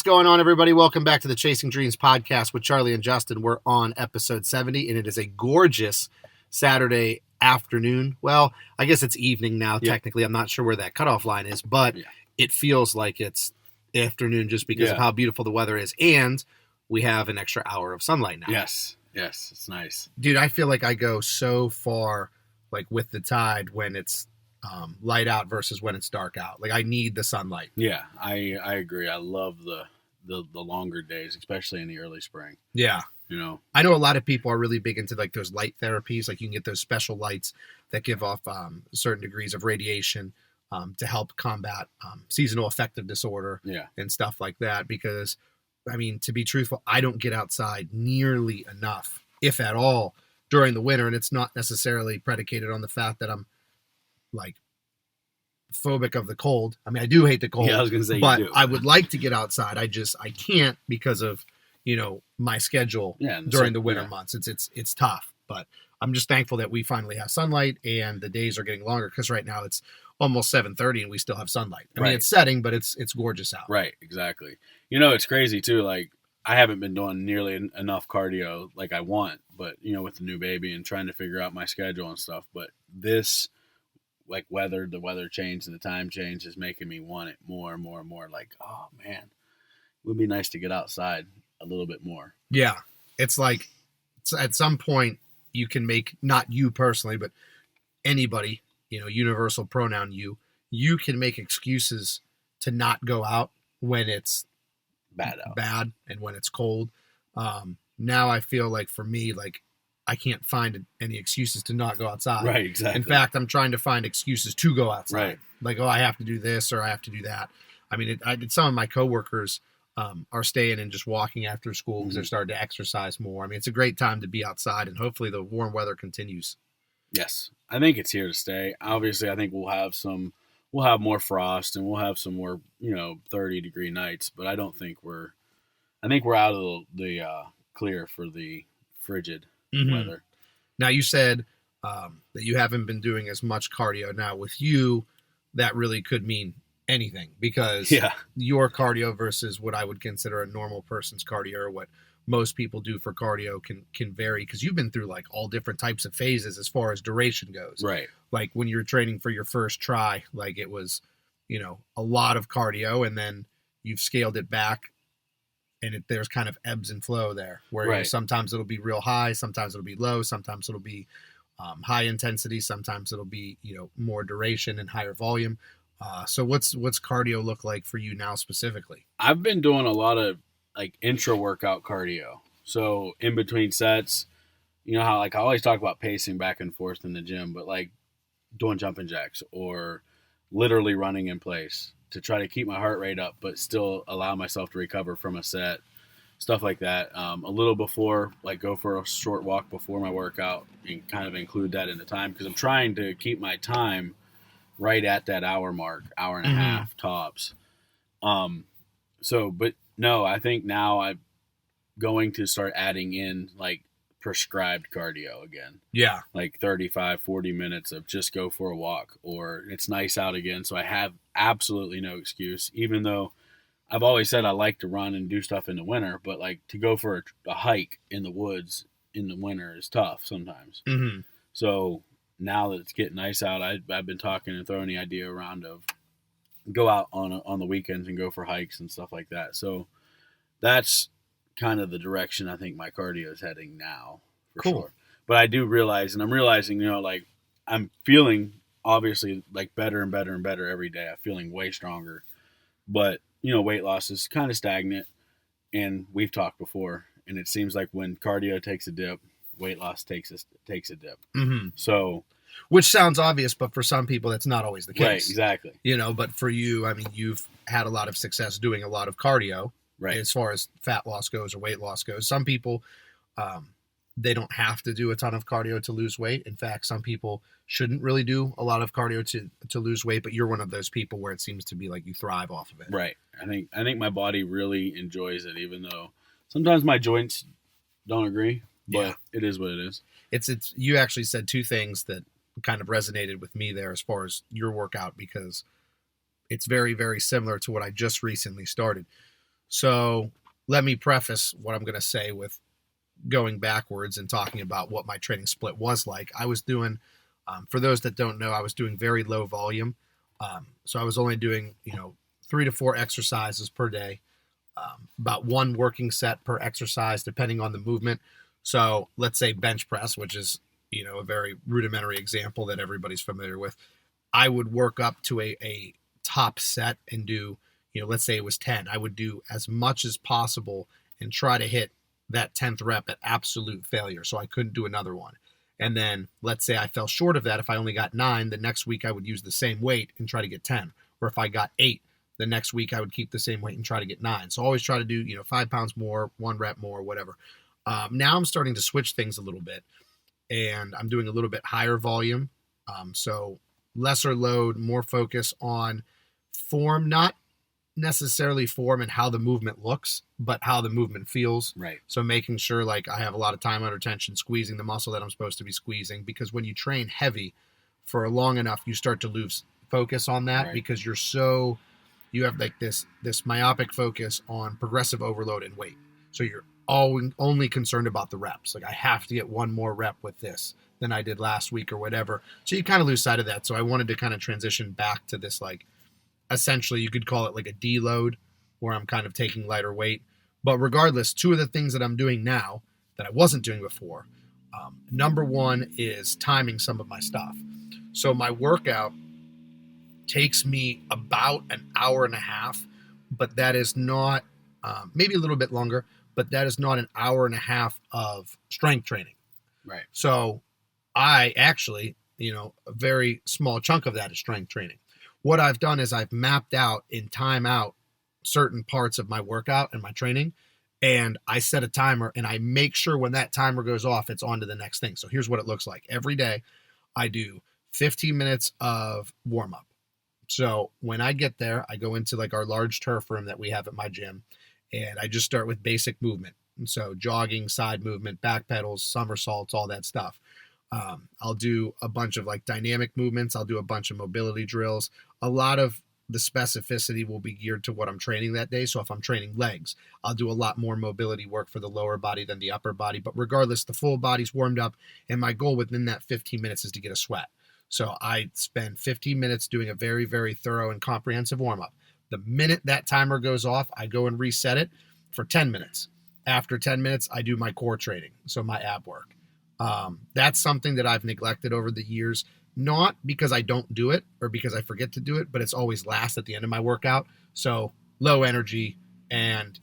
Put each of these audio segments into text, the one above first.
What's going on, everybody? Welcome back to the Chasing Dreams podcast with Charlie and Justin. We're on episode 70, and it is a gorgeous Saturday afternoon. Well, I guess it's evening now, technically. I'm not sure where that cutoff line is, but it feels like it's afternoon just because of how beautiful the weather is, and we have an extra hour of sunlight now. Yes, it's nice. Dude, I feel like I go so far like with the tide when it's light out versus when it's dark out. Like, I need the sunlight. Yeah, I agree. I love the longer days, especially in the early spring. Yeah. You know, I know a lot of people are really big into like those light therapies. Like, you can get those special lights that give off certain degrees of radiation to help combat seasonal affective disorder and stuff like that. Because, I mean, to be truthful, I don't get outside nearly enough, if at all, during the winter. And it's not necessarily predicated on the fact that I'm like phobic of the cold. I mean, I do hate the cold. Yeah, I was gonna say, but you do. I would like to get outside. I can't because of, you know, my schedule during the winter months. It's tough, but I'm just thankful that we finally have sunlight and the days are getting longer, because right now it's almost 7:30 and we still have sunlight. I mean, it's setting, but it's gorgeous out. Right, exactly. You know, it's crazy too. Like, I haven't been doing nearly enough cardio like I want, but you know, with the new baby and trying to figure out my schedule and stuff. But this, like, the weather change and the time change is making me want it more and more and more. Like, oh man, it would be nice to get outside a little bit more. Yeah. It's like, at some point you can make, not you personally, but anybody, you know, universal pronoun you can make excuses to not go out when it's bad and when it's cold. Now I feel like, for me, like, I can't find any excuses to not go outside. Right, exactly. In fact, I'm trying to find excuses to go outside. Right. Like, oh, I have to do this or I have to do that. I mean, some of my coworkers are staying and just walking after school because they're starting to exercise more. I mean, it's a great time to be outside, and hopefully the warm weather continues. Yes, I think it's here to stay. Obviously, I think we'll have more frost and we'll have some more, 30-degree nights, but I think we're out of the clear for the frigid weather. Now, you said that you haven't been doing as much cardio. Now, with you, that really could mean anything, because your cardio versus what I would consider a normal person's cardio, or what most people do for cardio, can vary, because you've been through like all different types of phases as far as duration goes. Right. Like, when you were training for your first try, like, it was, a lot of cardio, and then you've scaled it back, and there's kind of ebbs and flow there, where sometimes it'll be real high, sometimes it'll be low, sometimes it'll be high intensity, sometimes it'll be, more duration and higher volume. So what's cardio look like for you now specifically? I've been doing a lot of like intra workout cardio. So in between sets, you know how, like, I always talk about pacing back and forth in the gym, but like doing jumping jacks or literally running in place to try to keep my heart rate up, but still allow myself to recover from a set, stuff like that. A little before, like, go for a short walk before my workout and kind of include that in the time, because I'm trying to keep my time right at that hour mark, hour and a half tops. But no, I think now I'm going to start adding in like prescribed cardio again. Yeah. Like 35, 40 minutes of just go for a walk, or it's nice out again. So I have absolutely no excuse, even though I've always said I like to run and do stuff in the winter, but like to go for a hike in the woods in the winter is tough sometimes. So now that it's getting nice out, I've been talking and throwing the idea around of go out on the weekends and go for hikes and stuff like that. So that's kind of the direction I think my cardio is heading now, for sure. But I do realize, and I'm realizing, like, I'm feeling obviously like better and better and better every day. I'm feeling way stronger, but weight loss is kind of stagnant, and we've talked before, and it seems like when cardio takes a dip, weight loss takes a dip. So, which sounds obvious, but for some people that's not always the case. Right, exactly. But for you, I mean, you've had a lot of success doing a lot of cardio, right, as far as fat loss goes or weight loss goes. Some people, they don't have to do a ton of cardio to lose weight. In fact, some people shouldn't really do a lot of cardio to lose weight, but you're one of those people where it seems to be like you thrive off of it. Right. I think my body really enjoys it, even though sometimes my joints don't agree, but it is what it is. It's you actually said two things that kind of resonated with me there as far as your workout, because it's very, very similar to what I just recently started. So let me preface what I'm going to say with going backwards and talking about what my training split was like. I was doing, for those that don't know, I was doing very low volume. So I was only doing, 3 to 4 exercises per day, about 1 working set per exercise, depending on the movement. So let's say bench press, which is, a very rudimentary example that everybody's familiar with. I would work up to a top set and do, let's say it was 10. I would do as much as possible and try to hit that 10th rep at absolute failure. So I couldn't do another one. And then let's say I fell short of that. If I only got 9, the next week I would use the same weight and try to get 10. Or if I got 8, the next week I would keep the same weight and try to get 9. So always try to do, 5 pounds more, 1 rep more, whatever. Now I'm starting to switch things a little bit, and I'm doing a little bit higher volume. So lesser load, more focus on form, not necessarily form and how the movement looks, but how the movement feels. Right. So making sure like I have a lot of time under tension, squeezing the muscle that I'm supposed to be squeezing, because when you train heavy for long enough, you start to lose focus on that. Right. Because you have like this myopic focus on progressive overload and weight. So you're only concerned about the reps. Like I have to get 1 more rep with this than I did last week or whatever. So you kind of lose sight of that. So I wanted to kind of transition back to this, like, essentially you could call it like a deload, where I'm kind of taking lighter weight. But regardless, 2 of the things that I'm doing now that I wasn't doing before, number 1 is timing some of my stuff. So my workout takes me about an hour and a half, but that is not, maybe a little bit longer, but that is not an hour and a half of strength training. Right. So I actually, a very small chunk of that is strength training. What I've done is I've mapped out and time out certain parts of my workout and my training, and I set a timer, and I make sure when that timer goes off, it's on to the next thing. So here's what it looks like. Every day I do 15 minutes of warm up. So when I get there, I go into like our large turf room that we have at my gym, and I just start with basic movement. And so jogging, side movement, back pedals, somersaults, all that stuff. I'll do a bunch of like dynamic movements. I'll do a bunch of mobility drills. A lot of the specificity will be geared to what I'm training that day. So if I'm training legs, I'll do a lot more mobility work for the lower body than the upper body. But regardless, the full body's warmed up, and my goal within that 15 minutes is to get a sweat. So I spend 15 minutes doing a very, very thorough and comprehensive warm-up. The minute that timer goes off, I go and reset it for 10 minutes. After 10 minutes, I do my core training, so my ab work. That's something that I've neglected over the years, not because I don't do it or because I forget to do it, but it's always last at the end of my workout. So low energy and,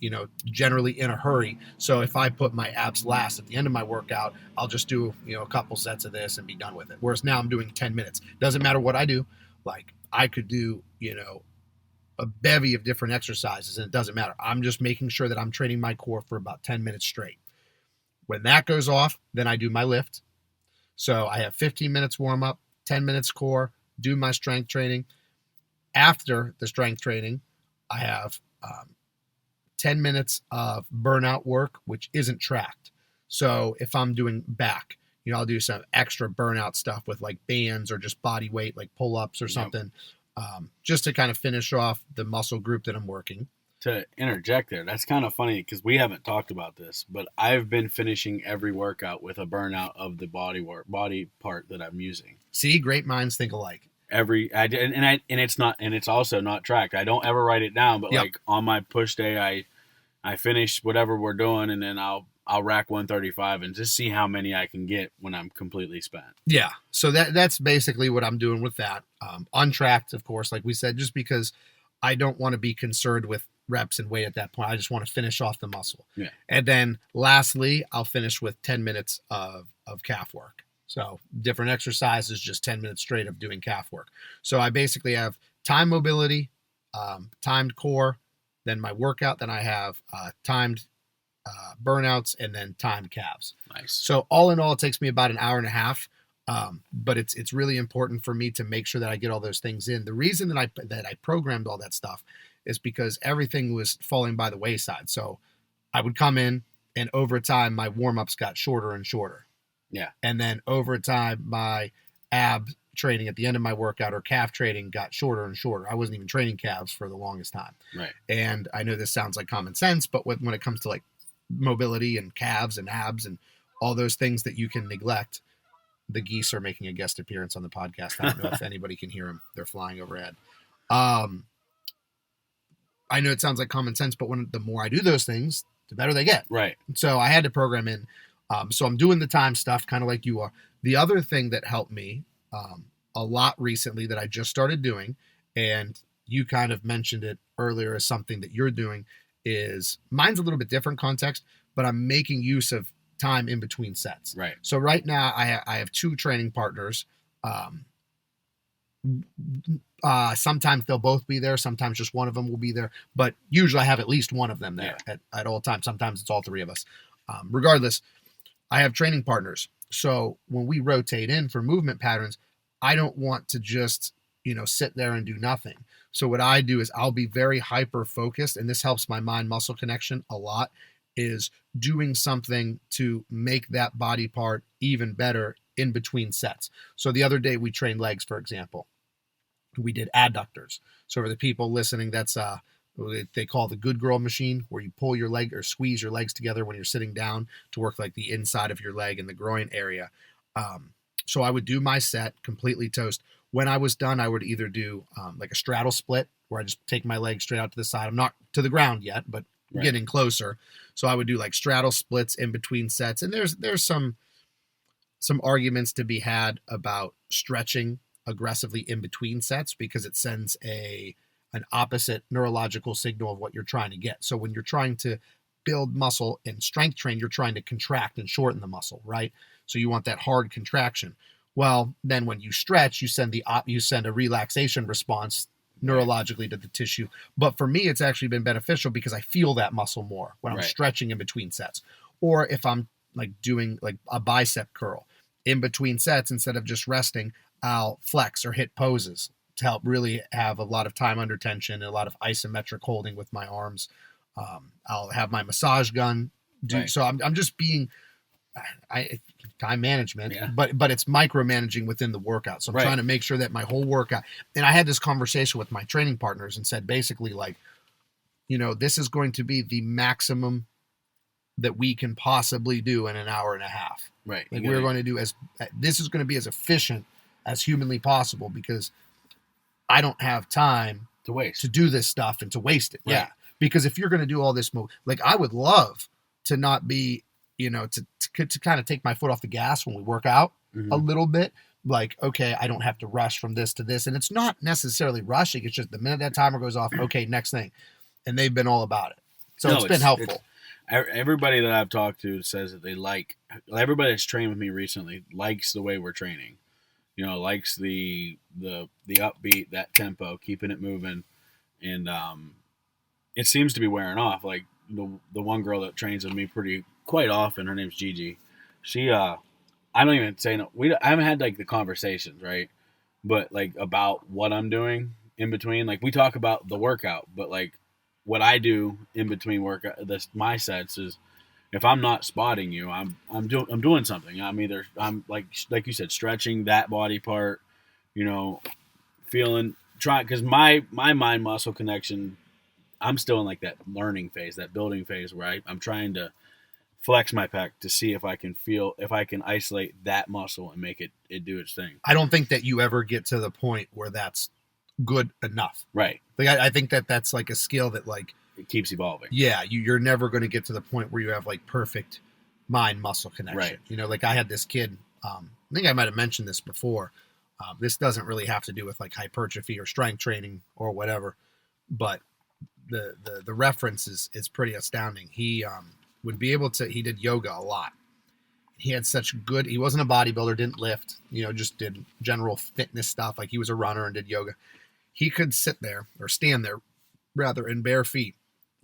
generally in a hurry. So if I put my abs last at the end of my workout, I'll just do, a couple sets of this and be done with it. Whereas now I'm doing 10 minutes. Doesn't matter what I do. Like I could do, a bevy of different exercises, and it doesn't matter. I'm just making sure that I'm training my core for about 10 minutes straight. When that goes off, then I do my lift. So I have 15 minutes warm up, 10 minutes core, do my strength training. After the strength training, I have 10 minutes of burnout work, which isn't tracked. So if I'm doing back, I'll do some extra burnout stuff with like bands or just body weight, like pull-ups or something, just to kind of finish off the muscle group that I'm working. To interject there, that's kind of funny because we haven't talked about this, but I've been finishing every workout with a burnout of the body part that I'm using. See, great minds think alike. It's also not tracked. I don't ever write it down, but like on my push day, I finish whatever we're doing, and then I'll rack 135 and just see how many I can get when I'm completely spent. Yeah, so that's basically what I'm doing with that. Untracked, of course, like we said, just because I don't want to be concerned with reps and weight at that point. I just want to finish off the muscle. Yeah. And then lastly, I'll finish with 10 minutes of calf work. So different exercises, just 10 minutes straight of doing calf work. So I basically have time mobility, timed core, then my workout, then I have timed burnouts, and then timed calves. Nice. So all in all, it takes me about an hour and a half. But it's really important for me to make sure that I get all those things in. The reason that I programmed all that stuff is because everything was falling by the wayside. So I would come in, and over time, my warm-ups got shorter and shorter. Yeah. And then over time, my ab training at the end of my workout or calf training got shorter and shorter. I wasn't even training calves for the longest time. Right. And I know this sounds like common sense, but when it comes to like mobility and calves and abs and all those things that you can neglect, the geese are making a guest appearance on the podcast. I don't know if anybody can hear them. They're flying overhead. I know it sounds like common sense, but the more I do those things, the better they get. Right. So I had to program in. So I'm doing the time stuff kind of like you are. The other thing that helped me a lot recently that I just started doing, and you kind of mentioned it earlier as something that you're doing, is mine's a little bit different context, but I'm making use of time in between sets. Right. So right now I have 2 training partners. Sometimes they'll both be there. Sometimes just one of them will be there, but usually I have at least one of them there at all times. Sometimes it's all 3 of us. Regardless, I have training partners. So when we rotate in for movement patterns, I don't want to just, sit there and do nothing. So what I do is I'll be very hyper focused, and this helps my mind muscle connection a lot, is doing something to make that body part even better in between sets. So the other day we trained legs, for example. We did adductors. So for the people listening, that's they call the good girl machine, where you pull your leg or squeeze your legs together when you're sitting down to work like the inside of your leg and the groin area. So I would do my set completely toast. When I was done, I would either do like a straddle split, where I just take my leg straight out to the side. I'm not to the ground yet, but getting closer. So I would do like straddle splits in between sets. And there's some arguments to be had about stretching aggressively in between sets, because it sends an opposite neurological signal of what you're trying to get. So when you're trying to build muscle and strength train, you're trying to contract and shorten the muscle, right? So you want that hard contraction. Well, then when you stretch, you send a relaxation response neurologically to the tissue. But for me, it's actually been beneficial because I feel that muscle more when I'm stretching in between sets. Or if I'm like doing like a bicep curl in between sets, instead of just resting, I'll flex or hit poses to help really have a lot of time under tension and a lot of isometric holding with my arms. I'll have my massage gun do. So I'm just being time management, but it's micromanaging within the workout. So I'm trying to make sure that my whole workout, and I had this conversation with my training partners and said, basically, like, this is going to be the maximum that we can possibly do in an hour and a half. Right. Like we're going to do this is going to be as efficient as humanly possible, because I don't have time to waste, to do this stuff and to waste it. Right. Yeah. Because if you're going to do all this, like I would love to not be, to kind of take my foot off the gas when we work out a little bit. Like, okay, I don't have to rush from this to this. And it's not necessarily rushing. It's just the minute that timer goes off, okay, next thing. And they've been all about it. So it's been helpful. Everybody that I've talked to says that everybody that's trained with me recently likes the way we're training. Likes the upbeat, that tempo, keeping it moving. And it seems to be wearing off. Like the one girl that trains with me quite often, her name's Gigi. She, I don't even say no. I haven't had like the conversations, right? But like about what I'm doing in between. Like we talk about the workout, but like what I do in between workout, my sets is, if I'm not spotting you, I'm doing something. I'm like you said, stretching that body part, because my mind muscle connection, I'm still in like that learning phase, that building phase, where I'm trying to flex my pec to see if I can isolate that muscle and make it do its thing. I don't think that you ever get to the point where that's good enough. Right. Like I think that that's like a skill that like it keeps evolving. Yeah, you're never going to get to the point where you have like perfect mind muscle connection. Right. Like I had this kid. I think I might have mentioned this before. This doesn't really have to do with like hypertrophy or strength training or whatever, but the reference is pretty astounding. He would be able to. He did yoga a lot. He had such good. He wasn't a bodybuilder, didn't lift. Just did general fitness stuff. Like he was a runner and did yoga. He could sit there or stand there, rather, in bare feet,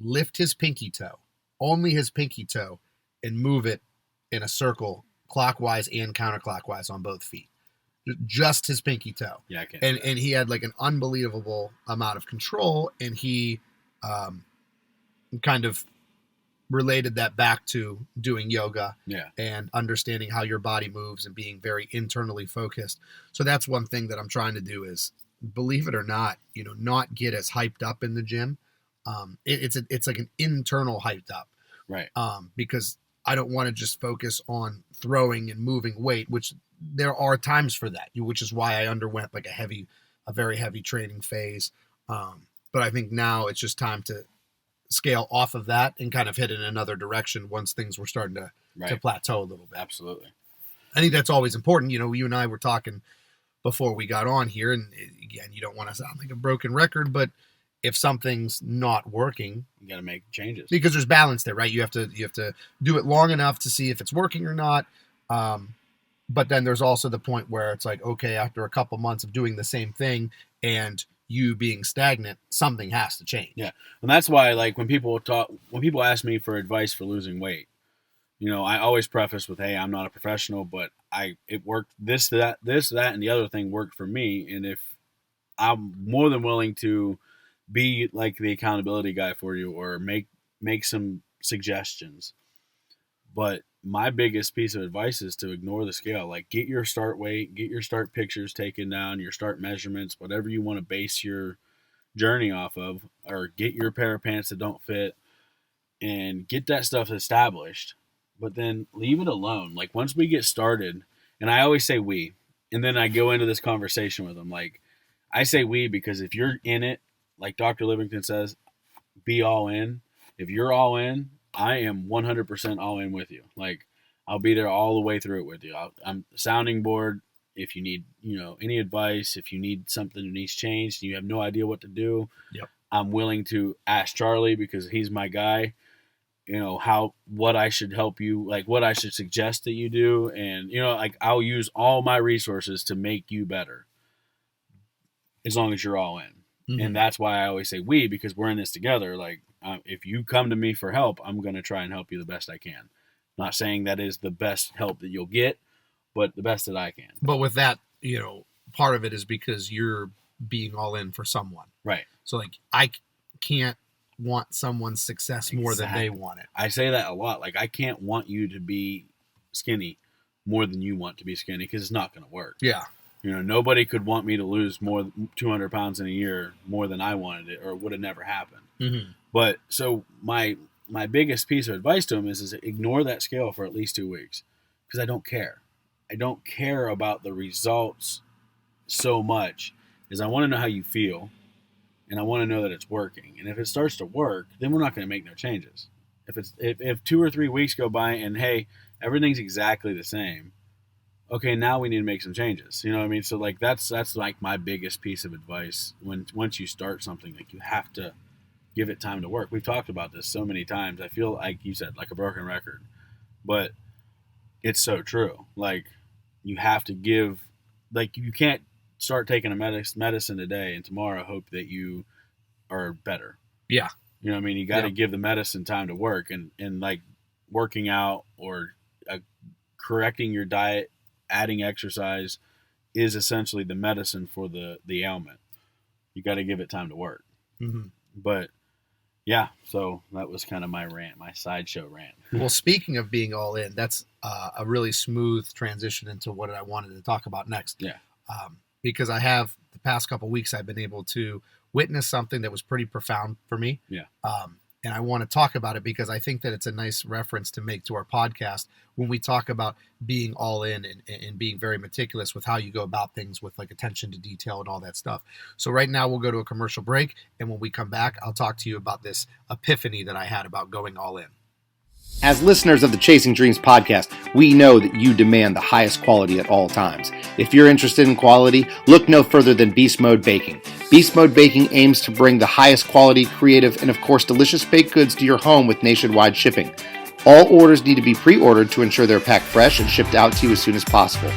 lift his pinky toe, only his pinky toe, and move it in a circle, clockwise and counterclockwise on both feet. Just his pinky toe. Yeah, I can. And he had like an unbelievable amount of control, and he kind of related that back to doing yoga Yeah. and understanding how your body moves and being very internally focused. So that's one thing that I'm trying to do is, believe it or not, not get as hyped up in the gym. It's like an internal hyped up. Right. Because I don't want to just focus on throwing and moving weight, which there are times for that, which is why I underwent like a very heavy training phase. But I think now it's just time to scale off of that and kind of hit in another direction once things were starting to plateau a little bit. Absolutely. I think that's always important. You and I were talking before we got on here, and again, you don't want to sound like a broken record, but if something's not working, you got to make changes because there's balance there, right? You have to do it long enough to see if it's working or not. But then there's also the point where it's like, okay, after a couple months of doing the same thing and you being stagnant, something has to change. Yeah. And that's why, like, when people ask me for advice for losing weight, I always preface with, hey, I'm not a professional, but it worked. This, that, and the other thing worked for me. And if I'm more than willing to be like the accountability guy for you or make some suggestions. But my biggest piece of advice is to ignore the scale. Like, get your start weight, get your start pictures taken down, your start measurements, whatever you want to base your journey off of, or get your pair of pants that don't fit and get that stuff established. But then leave it alone. Like, once we get started, and I always say we, and then I go into this conversation with them. Like, I say we because if you're in it, like Dr. Livington says, be all in. If you're all in, I am 100% all in with you. Like, I'll be there all the way through it with you. I'm sounding board. If you need, any advice, if you need something that needs changed, and you have no idea what to do, yep. I'm willing to ask Charlie because he's my guy. What I should help you, like what I should suggest that you do. And, like, I'll use all my resources to make you better as long as you're all in. Mm-hmm. And that's why I always say we, because we're in this together. Like, if you come to me for help, I'm going to try and help you the best I can. Not saying that is the best help that you'll get, but the best that I can. But with that, part of it is because you're being all in for someone. Right. So, like, I can't want someone's success more than they want it. I say that a lot. Like, I can't want you to be skinny more than you want to be skinny because it's not going to work. Yeah. Nobody could want me to lose more than 200 pounds in a year more than I wanted it, or it would have never happened. Mm-hmm. But so my biggest piece of advice to him is ignore that scale for at least 2 weeks because I don't care. I don't care about the results so much as I want to know how you feel, and I want to know that it's working. And if it starts to work, then we're not going to make no changes. If 2 or 3 weeks go by and, hey, everything's exactly the same, okay, now we need to make some changes. You know what I mean? So, like, that's like my biggest piece of advice. Once you start something, like, you have to give it time to work. We've talked about this so many times. I feel like you said, like a broken record, but it's so true. Like, you have to give, like, you can't start taking a medicine today and tomorrow hope that you are better. Yeah. You know what I mean? You got to give the medicine time to work, and like working out or correcting your diet, adding exercise is essentially the medicine for the ailment. You got to give it time to work. Mm-hmm. But yeah, so that was kind of my rant, my sideshow rant. Well, speaking of being all in, that's a really smooth transition into what I wanted to talk about next. Yeah. Because I have the past couple of weeks, I've been able to witness something that was pretty profound for me. Yeah. And I want to talk about it because I think that it's a nice reference to make to our podcast when we talk about being all in and being very meticulous with how you go about things with like attention to detail and all that stuff. So right now we'll go to a commercial break. And when we come back, I'll talk to you about this epiphany that I had about going all in. As listeners of the Chasing Dreams podcast, we know that you demand the highest quality at all times. If you're interested in quality, look no further than Beast Mode Baking. Beast Mode Baking aims to bring the highest quality, creative, and of course delicious baked goods to your home with nationwide shipping. All orders need to be pre-ordered to ensure they're packed fresh and shipped out to you as soon as possible.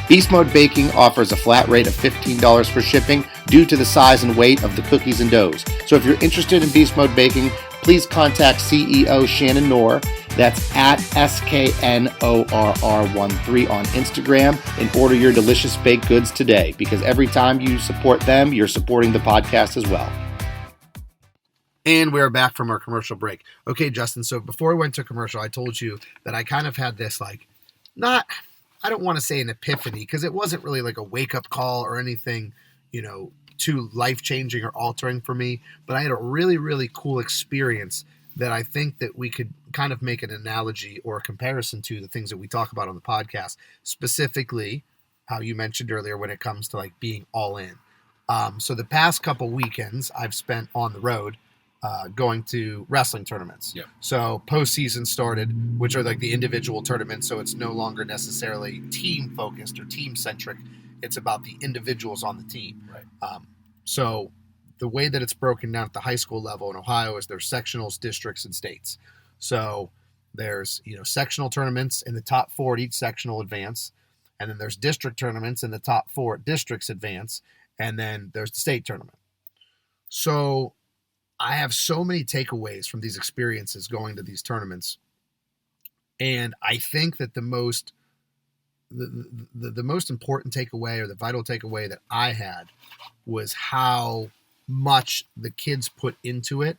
Beast Mode Baking offers a flat rate of $15 for shipping due to the size and weight of the cookies and doughs. So if you're interested in Beast Mode Baking, please contact CEO Shannon Knorr. That's at SKNORR13 on Instagram and order your delicious baked goods today because every time you support them, you're supporting the podcast as well. And we're back from our commercial break. Okay, Justin, so before we went to commercial, I told you that I kind of had this, like, I don't want to say an epiphany, because it wasn't really like a wake-up call or anything, too life-changing or altering for me, but I had a really, really cool experience that I think that we could kind of make an analogy or a comparison to the things that we talk about on the podcast, specifically how you mentioned earlier when it comes to, like, being all in. So the past couple weekends I've spent on the road, going to wrestling tournaments. Yep. So postseason started, which are like the individual tournaments. So it's no longer necessarily team focused or team centric. It's about the individuals on the team. Right. So the way that it's broken down at the high school level in Ohio is there's sectionals, districts, and states. So there's, sectional tournaments in the top 4 at each sectional advance. And then there's district tournaments in the top 4 at districts advance. And then there's the state tournament. So I have so many takeaways from these experiences going to these tournaments. And I think that the most important takeaway, or the vital takeaway that I had, was how much the kids put into it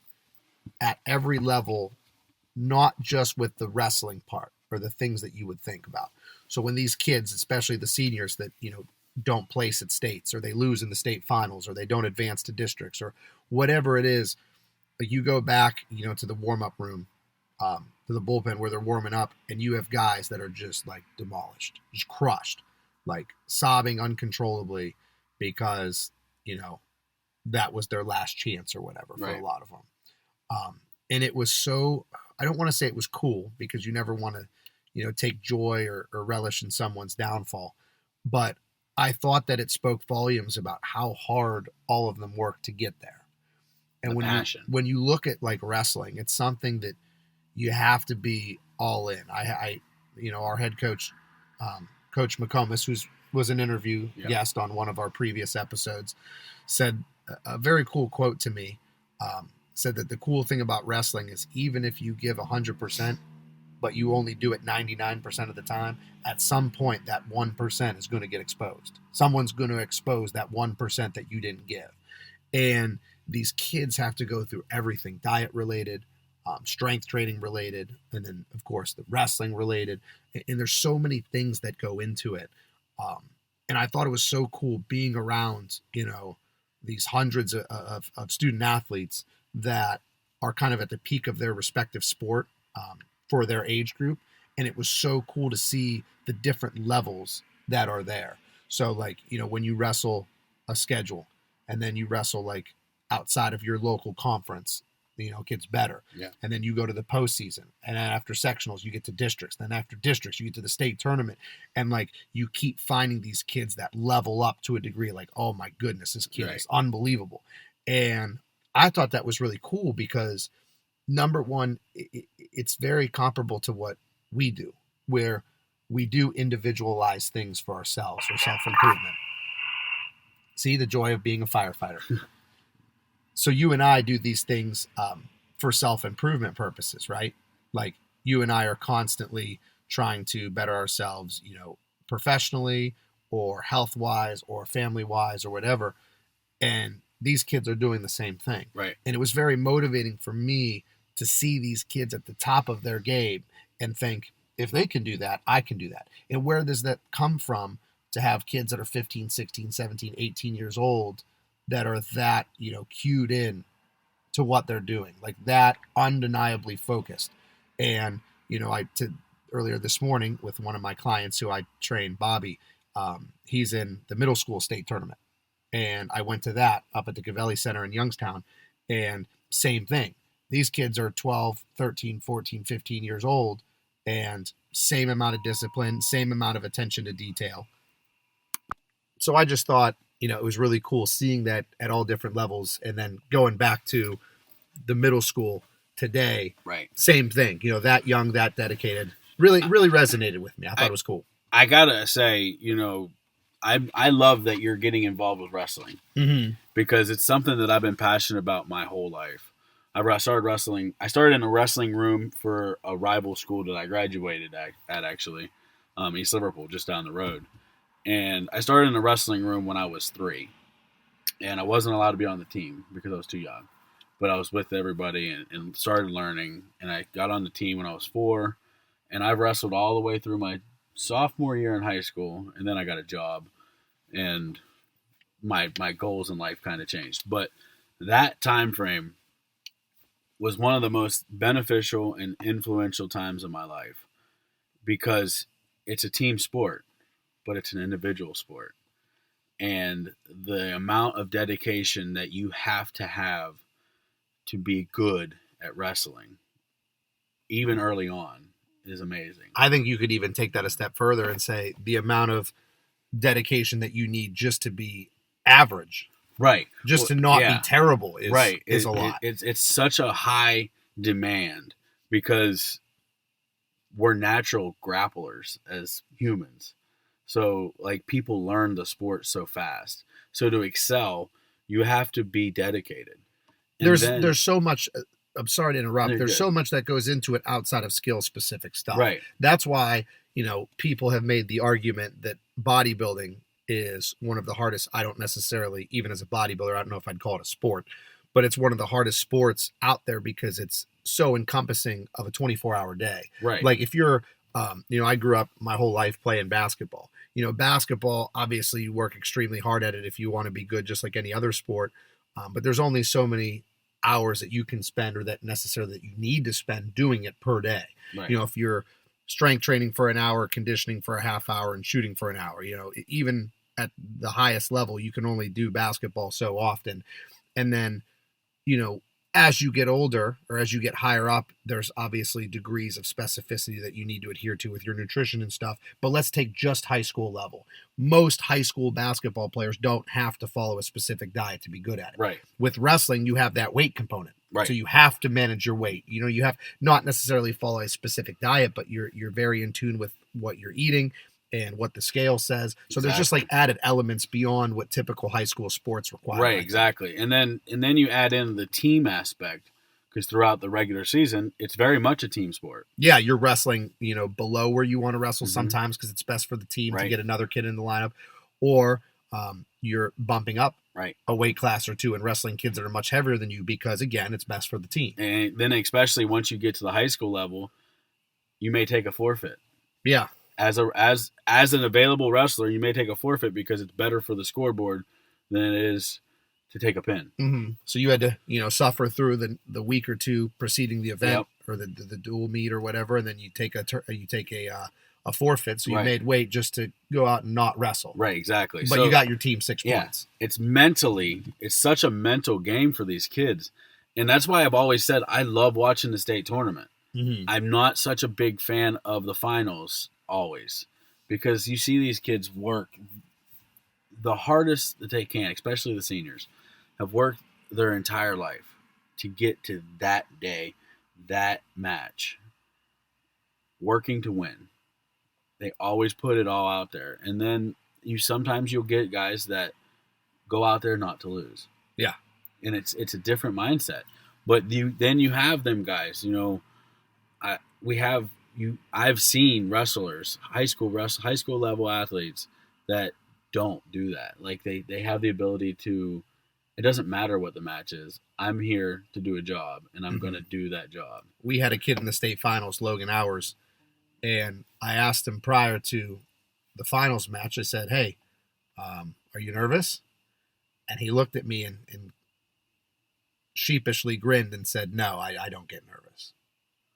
at every level, not just with the wrestling part or the things that you would think about. So when these kids, especially the seniors that, don't place at states, or they lose in the state finals, or they don't advance to districts, or whatever it is, you go back, to the warm-up room, to the bullpen where they're warming up, and you have guys that are just like demolished, just crushed, like sobbing uncontrollably because, that was their last chance or whatever for a lot of them. And it was so, I don't want to say it was cool, because you never want to, take joy or relish in someone's downfall. But I thought that it spoke volumes about how hard all of them worked to get there. And when you look at like wrestling, it's something that you have to be all in. Our head coach, Coach McComas, who was an interview guest on one of our previous episodes, said a very cool quote to me. Said that the cool thing about wrestling is, even if you give 100%, but you only do it 99% of the time, at some point that 1% is going to get exposed. Someone's going to expose that 1% that you didn't give. And these kids have to go through everything, diet related, strength training related, and then of course the wrestling related. And there's so many things that go into it. And I thought it was so cool being around, these hundreds of student athletes that are kind of at the peak of their respective sport, for their age group. And it was so cool to see the different levels that are there. So like, when you wrestle a schedule, and then you wrestle like outside of your local conference, it gets better. Yeah. And then you go to the postseason, and then after sectionals, you get to districts. Then after districts, you get to the state tournament. And like, you keep finding these kids that level up to a degree, like, oh my goodness, this kid is unbelievable. And I thought that was really cool because, number one, it's very comparable to what we do, where we do individualize things for ourselves, or self-improvement. See the joy of being a firefighter. So you and I do these things for self-improvement purposes, right? Like, you and I are constantly trying to better ourselves, professionally or health-wise or family-wise or whatever. And these kids are doing the same thing. Right. And it was very motivating for me to see these kids at the top of their game and think, if they can do that, I can do that. And where does that come from, to have kids that are 15, 16, 17, 18 years old that are that, cued in to what they're doing, like that undeniably focused. And, earlier this morning with one of my clients who I train, Bobby, he's in the middle school state tournament. And I went to that up at the Gavelli Center in Youngstown, and same thing. These kids are 12, 13, 14, 15 years old, and same amount of discipline, same amount of attention to detail. So I just thought, it was really cool seeing that at all different levels. And then going back to the middle school today, right? Same thing, that young, that dedicated, really resonated with me. I thought it was cool. I gotta say, I love that you're getting involved with wrestling, because it's something that I've been passionate about my whole life. I started wrestling. I started in a wrestling room for a rival school that I graduated at actually, East Liverpool, just down the road. And I started in a wrestling room when I was 3, and I wasn't allowed to be on the team because I was too young. but I was with everybody and started learning. And I got on the team when I was 4, and I've wrestled all the way through my sophomore year in high school, and then I got a job, and my goals in life kind of changed. But that time frame was one of the most beneficial and influential times of my life, because it's a team sport, but it's an individual sport. And the amount of dedication that you have to be good at wrestling, even early on, is amazing. I think you could even take that a step further and say the amount of dedication that you need just to be average, right? Just to not be terrible is a lot. It's such a high demand because we're natural grapplers as humans. So like people learn the sport so fast. So to excel, you have to be dedicated. And there's so much. I'm sorry to interrupt. There's good. So much that goes into it outside of skill specific stuff. Right. That's why, people have made the argument that bodybuilding is one of the hardest. I don't necessarily, even as a bodybuilder, I don't know if I'd call it a sport, but it's one of the hardest sports out there because it's so encompassing of a 24-hour day. Right. Like if you're, I grew up my whole life playing basketball. Basketball, obviously you work extremely hard at it if you want to be good, just like any other sport. But there's only so many hours that you can spend or that necessarily that you need to spend doing it per day. Right. If you're strength training for an hour, conditioning for a half hour, and shooting for an hour, even at the highest level, you can only do basketball so often. And then, as you get older or as you get higher up, there's obviously degrees of specificity that you need to adhere to with your nutrition and stuff. But let's take just high school level. Most high school basketball players don't have to follow a specific diet to be good at it. Right. With wrestling, you have that weight component. Right. So you have to manage your weight. You have not necessarily follow a specific diet, but you're very in tune with what you're eating and what the scale says. So There's just like added elements beyond what typical high school sports require. Right, exactly. And then you add in the team aspect, because throughout the regular season, it's very much a team sport. Yeah, you're wrestling, below where you want to wrestle sometimes because it's best for the team to get another kid in the lineup, or you're bumping up a weight class or two and wrestling kids that are much heavier than you because, again, it's best for the team. And then especially once you get to the high school level, you may take a forfeit. Yeah. As an available wrestler, you may take a forfeit because it's better for the scoreboard than it is to take a pin. Mm-hmm. So you had to, suffer through the week or two preceding the event or the dual meet or whatever, and then you take a forfeit. So you made weight just to go out and not wrestle. Right, exactly. But you got your team 6 points. It's such a mental game for these kids, and that's why I've always said I love watching the state tournament. Mm-hmm. I'm not such a big fan of the finals always, because you see these kids work the hardest that they can, especially the seniors, have worked their entire life to get to that day, that match, working to win. They always put it all out there. And then you'll get guys that go out there not to lose. Yeah. And it's a different mindset. But then you have them guys, I've seen wrestlers, high school level athletes that don't do that. Like they have the ability to, it doesn't matter what the match is. I'm here to do a job, and I'm going to do that job. We had a kid in the state finals, Logan Hours, and I asked him prior to the finals match, I said, "Hey, are you nervous?" And he looked at me and sheepishly grinned and said, "No, I don't get nervous."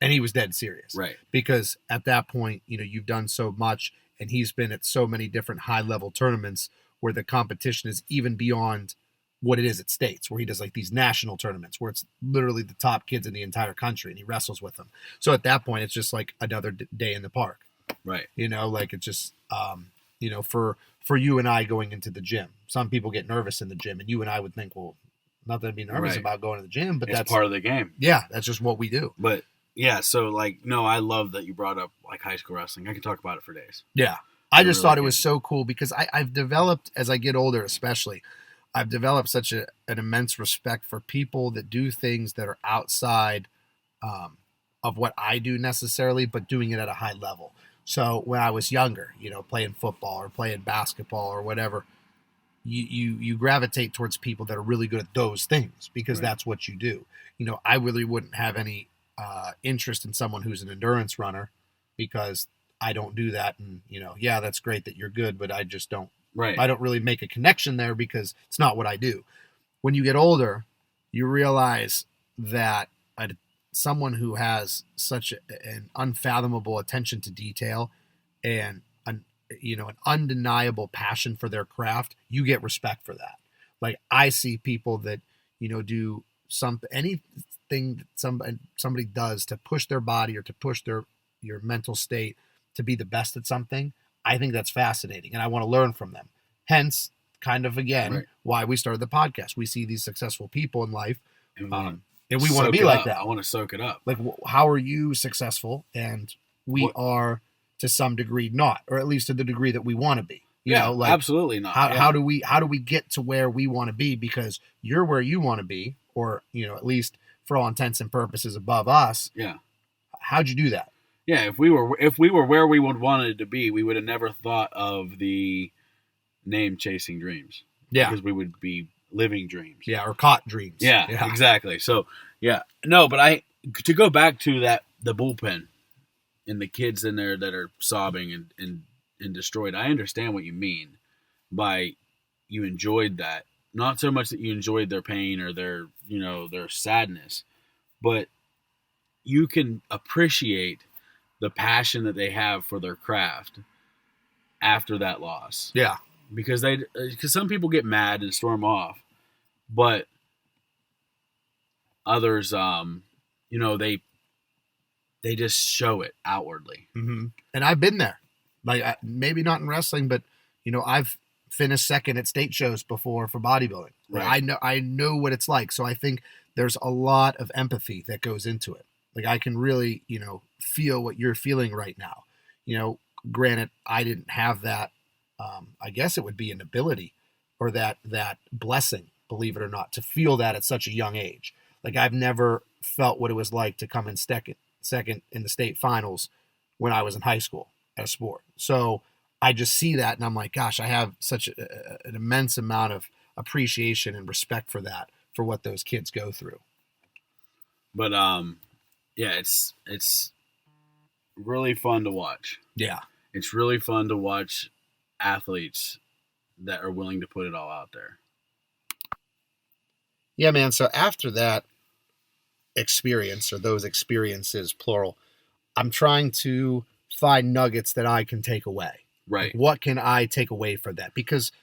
And he was dead serious. Right. Because at that point, you've done so much, and he's been at so many different high-level tournaments where the competition is even beyond what it is at states, where he does like these national tournaments where it's literally the top kids in the entire country and he wrestles with them. So at that point, it's just like another day in the park. Right. Like it's just, for you and I going into the gym, some people get nervous in the gym, and you and I would think, well, not that I'd be nervous about going to the gym, but that's part of the game. Yeah. That's just what we do. But yeah, so I love that you brought up like high school wrestling. I can talk about it for days. Yeah. I just thought it was so cool because I've developed, as I get older especially, I've developed such an immense respect for people that do things that are outside of what I do necessarily, but doing it at a high level. So when I was younger, playing football or playing basketball or whatever, you gravitate towards people that are really good at those things because that's what you do. You know, I really wouldn't have any interest in someone who's an endurance runner because I don't do that. And, you know, yeah, that's great that you're good, but I just don't, I don't really make a connection there because it's not what I do. When you get older, you realize that someone who has such an unfathomable attention to detail and an undeniable passion for their craft, you get respect for that. Like I see people that, you know, do anything that somebody does to push their body or to push your mental state to be the best at something. I think that's fascinating and I want to learn from them. Hence, kind of again, why we started the podcast. We see these successful people in life and we want to be like that. I want to soak it up. Like, how are you successful? And we are to some degree not, or at least to the degree that we want to be. You know, like absolutely not. How do we get to where we want to be? Because you're where you want to be, or, you know, at least for all intents and purposes above us. Yeah. How'd you do that? Yeah. If we were where we would wanted to be, we would have never thought of the name Chasing Dreams. Yeah. Because we would be living dreams. Yeah. Or caught dreams. Yeah. Exactly. So yeah, no, but to go back to the bullpen and the kids in there that are sobbing and destroyed. I understand what you mean by you enjoyed that. Not so much that you enjoyed their pain or their sadness, but you can appreciate the passion that they have for their craft after that loss. Yeah. Because some people get mad and storm off, but others, they just show it outwardly. Mm-hmm. And I've been there. Like, maybe not in wrestling, but, you know, I've finished second at state shows before for bodybuilding. Right. I know what it's like. So I think there's a lot of empathy that goes into it. Like, I can really, you know, feel what you're feeling right now. You know, granted, I didn't have that. I guess it would be an ability or that blessing, believe it or not, to feel that at such a young age. Like, I've never felt what it was like to come in second in the state finals when I was in high school at a sport. So I just see that and I'm like, gosh, I have such an immense amount of appreciation and respect for that, for what those kids go through. But yeah, it's really fun to watch. Yeah. It's really fun to watch athletes that are willing to put it all out there. Yeah, man. So after that experience, or those experiences, plural, I'm trying to find nuggets that I can take away. Right. Like, what can I take away from that? Because,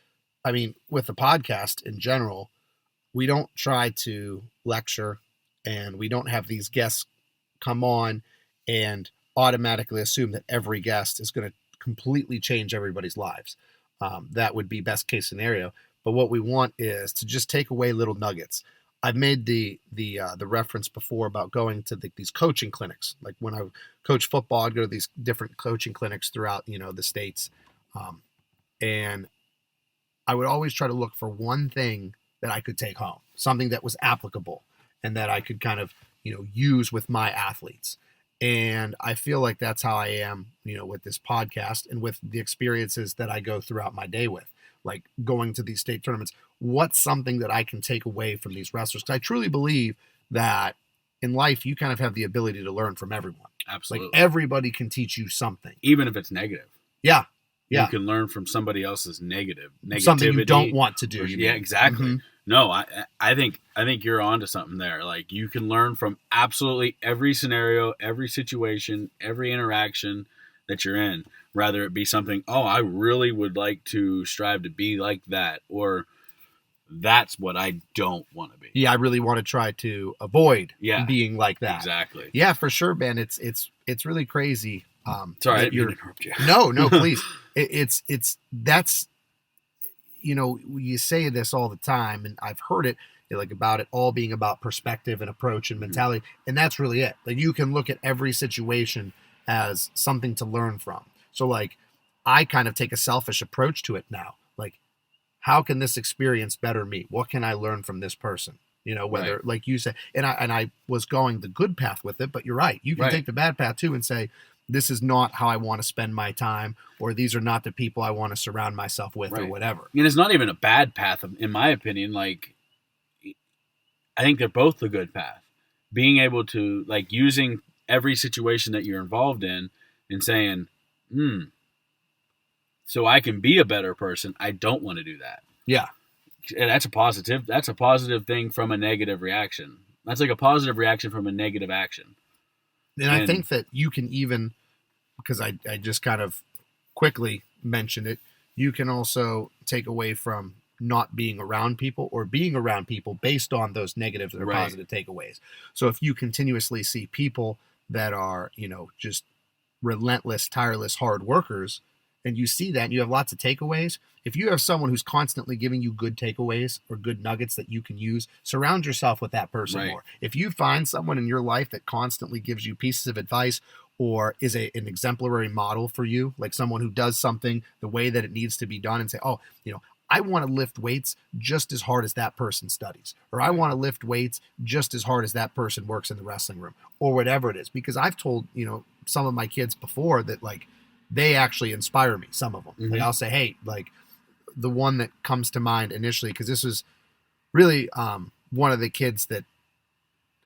I mean, with the podcast in general, we don't try to lecture and we don't have these guests come on and automatically assume that every guest is going to completely change everybody's lives. That would be best case scenario. But what we want is to just take away little nuggets. I've made the reference before about going to these coaching clinics. Like when I coach football, I'd go to these different coaching clinics throughout, you know, the states. And I would always try to look for one thing that I could take home, something that was applicable and that I could kind of, you know, use with my athletes. And I feel like that's how I am, you know, with this podcast and with the experiences that I go throughout my day with, like going to these state tournaments. What's something that I can take away from these wrestlers? Because I truly believe that in life, you kind of have the ability to learn from everyone. Absolutely. Like everybody can teach you something. Even if it's negative. Yeah. Yeah. You can learn from somebody else's negativity. Something you don't want to do. Yeah, exactly. Mm-hmm. No, I think you're onto something there. Like, you can learn from absolutely every scenario, every situation, every interaction that you're in. Rather it be something, oh, I really would like to strive to be like that, or that's what I don't want to be. Yeah, I really want to try to avoid being like that. Exactly. Yeah, for sure, Ben. It's really crazy. Sorry, I didn't interrupt you. No, please. That's, you know, you say this all the time, and I've heard it, like, about it all being about perspective and approach and mentality, mm-hmm. and that's really it. Like, you can look at every situation as something to learn from. So, like, I kind of take a selfish approach to it now. Like, how can this experience better me? What can I learn from this person? You know, whether, like you said, and I was going the good path with it, but you're right. You can take the bad path too and say, this is not how I want to spend my time, or these are not the people I want to surround myself with, or whatever. And it's not even a bad path, in my opinion. Like, I think they're both the good path. Being able to, like, using every situation that you're involved in and saying, so I can be a better person. I don't want to do that. Yeah. And that's a positive thing from a negative reaction. That's like a positive reaction from a negative action. And I think that you can even, because I just kind of quickly mentioned it, you can also take away from not being around people or being around people based on those negative or positive takeaways. So if you continuously see people that are, just relentless, tireless, hard workers, and you see that and you have lots of takeaways, if you have someone who's constantly giving you good takeaways or good nuggets that you can use, surround yourself with that person more. If you find someone in your life that constantly gives you pieces of advice or is an exemplary model for you, like someone who does something the way that it needs to be done and say, I want to lift weights just as hard as that person studies, or I want to lift weights just as hard as that person works in the wrestling room, or whatever it is. Because I've told, some of my kids before that, like, they actually inspire me, some of them. Mm-hmm. Like, I'll say, hey, like, the one that comes to mind initially, because this was really one of the kids that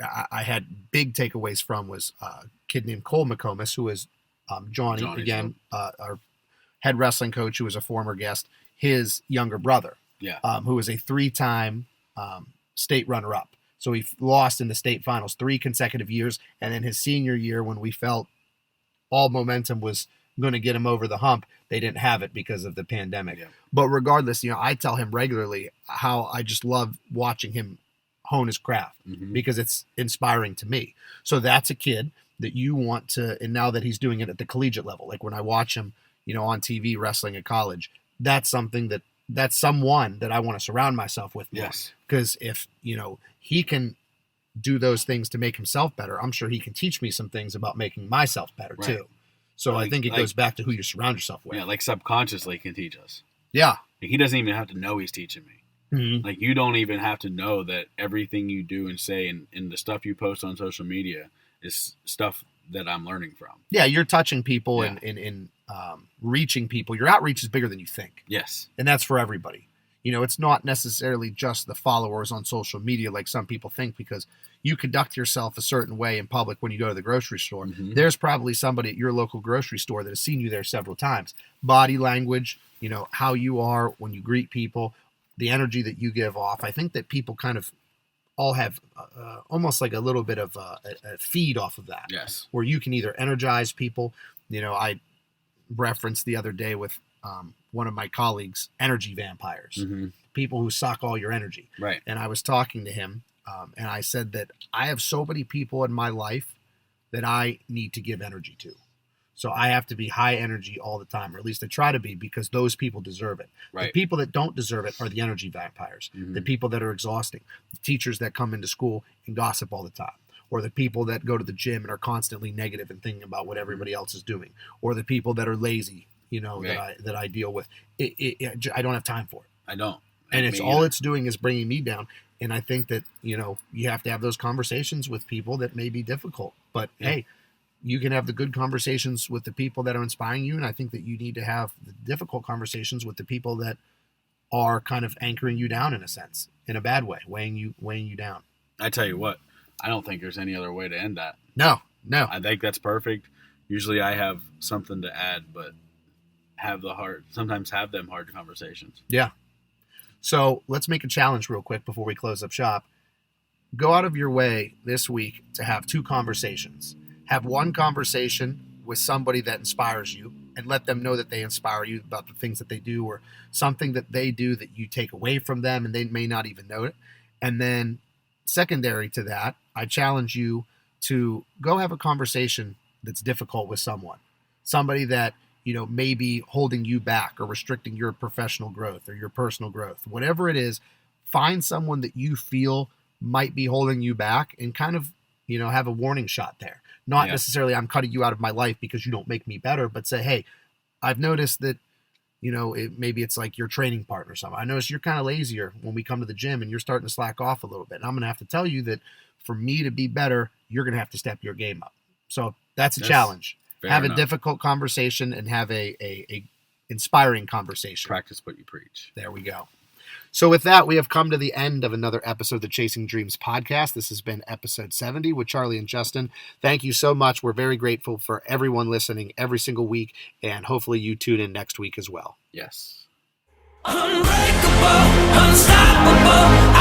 I had big takeaways from, was a kid named Cole McComas, who is Johnny again, our head wrestling coach, who was a former guest, his younger brother, who was a 3-time state runner-up. So he lost in the state finals 3 consecutive years, and then his senior year, when we felt all momentum was going to get him over the hump, they didn't have it because of the pandemic. Yeah. But regardless, I tell him regularly how I just love watching him hone his craft, because it's inspiring to me. So that's a kid that you want to, and now that he's doing it at the collegiate level, like when I watch him, on TV wrestling at college, that's someone that I want to surround myself with more. Yes. Because if, he can do those things to make himself better, I'm sure he can teach me some things about making myself better too. So I think it goes back to who you surround yourself with. Yeah, like subconsciously can teach us. Yeah. Like, he doesn't even have to know he's teaching me. Mm-hmm. Like, you don't even have to know that everything you do and say and the stuff you post on social media is stuff that I'm learning from. Yeah, you're touching people and reaching people. Your outreach is bigger than you think. Yes. And that's for everybody. It's not necessarily just the followers on social media like some people think, because you conduct yourself a certain way in public when you go to the grocery store. Mm-hmm. There's probably somebody at your local grocery store that has seen you there several times. Body language, how you are when you greet people, the energy that you give off. I think that people kind of all have almost like a little bit of a feed off of that. Yes. Where you can either energize people. I referenced the other day with one of my colleagues, energy vampires, people who suck all your energy. Right. And I was talking to him, and I said that I have so many people in my life that I need to give energy to. So I have to be high energy all the time, or at least I try to be, because those people deserve it. Right. The people that don't deserve it are the energy vampires, the people that are exhausting, the teachers that come into school and gossip all the time, or the people that go to the gym and are constantly negative and thinking about what everybody else is doing, or the people that are lazy, that I deal with. I don't have time for it. I don't. And it's doing is bringing me down. And I think that, you have to have those conversations with people that may be difficult. But, hey, you can have the good conversations with the people that are inspiring you. And I think that you need to have the difficult conversations with the people that are kind of anchoring you down, in a sense, in a bad way, weighing you down. I tell you what, I don't think there's any other way to end that. No. I think that's perfect. Usually I have something to add, but sometimes have them hard conversations. Yeah. So let's make a challenge real quick before we close up shop. Go out of your way this week to have 2 conversations. Have one conversation with somebody that inspires you, and let them know that they inspire you about the things that they do, or something that they do that you take away from them and they may not even know it. And then secondary to that, I challenge you to go have a conversation that's difficult with somebody that, may be holding you back or restricting your professional growth or your personal growth. Whatever it is, find someone that you feel might be holding you back and kind of, have a warning shot there. Not necessarily I'm cutting you out of my life because you don't make me better, but say, hey, I've noticed that, maybe it's like your training partner or something. I noticed you're kind of lazier when we come to the gym and you're starting to slack off a little bit. And I'm going to have to tell you that for me to be better, you're going to have to step your game up. So that's a challenge. have a difficult conversation and have a inspiring conversation. Practice what you preach. There we go. So with that, we have come to the end of another episode of the Chasing Dreams podcast. This has been episode 70 with Charlie and Justin. Thank you so much. We're very grateful for everyone listening every single week, and hopefully you tune in next week as well. Yes. Unbreakable, unstoppable.